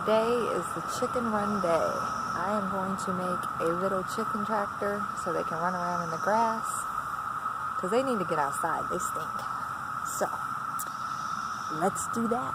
Today is the chicken run day. I am going to make a little chicken tractor so they can run around in the grass because they need to get outside. They stink. So, let's do that.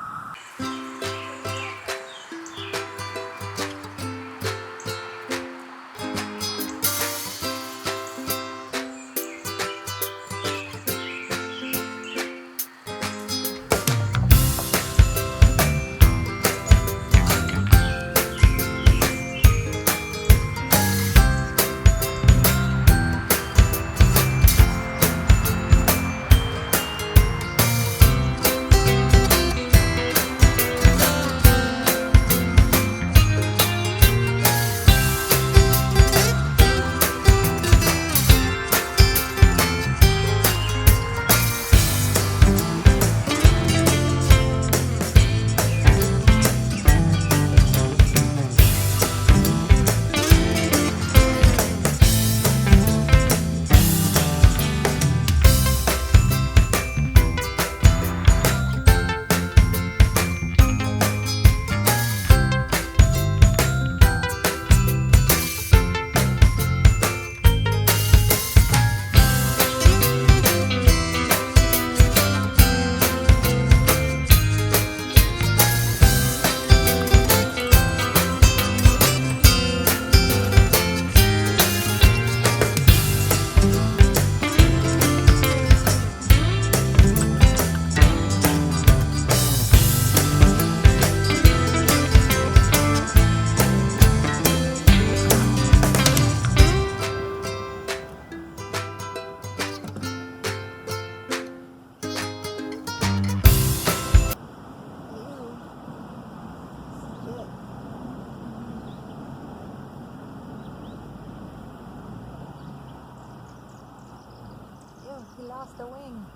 He lost a wing.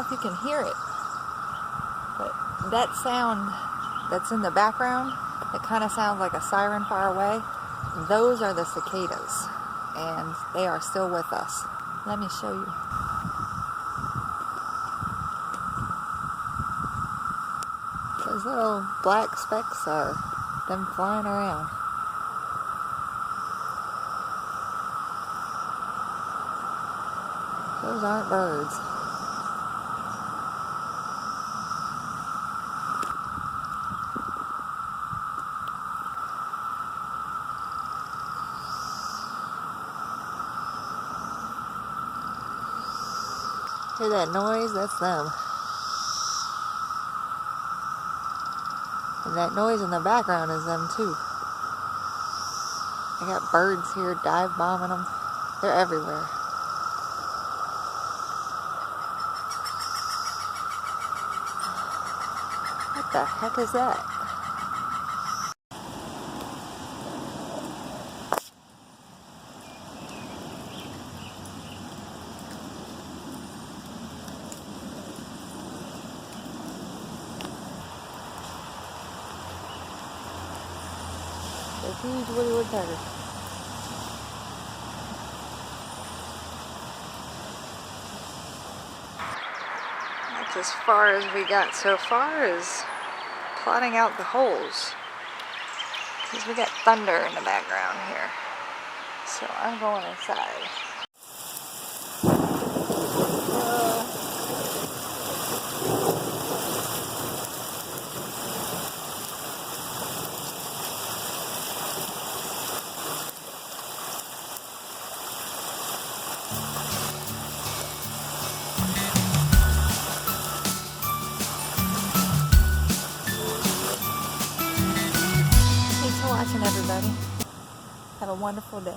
You can hear it, but that sound that's in the background, it kind of sounds like a siren far away. Those are the cicadas, and they are still with us. Let me show you. Those little black specks are them flying around. Those aren't birds. Hear that noise? That's them. And that noise in the background is them too. I got birds here dive bombing them. They're everywhere. What the heck is that? A huge Woody Woodpecker. That's as far as we got so far, is plotting out the holes. Because we got thunder in the background here. So I'm going inside. Watching, everybody. Have a wonderful day.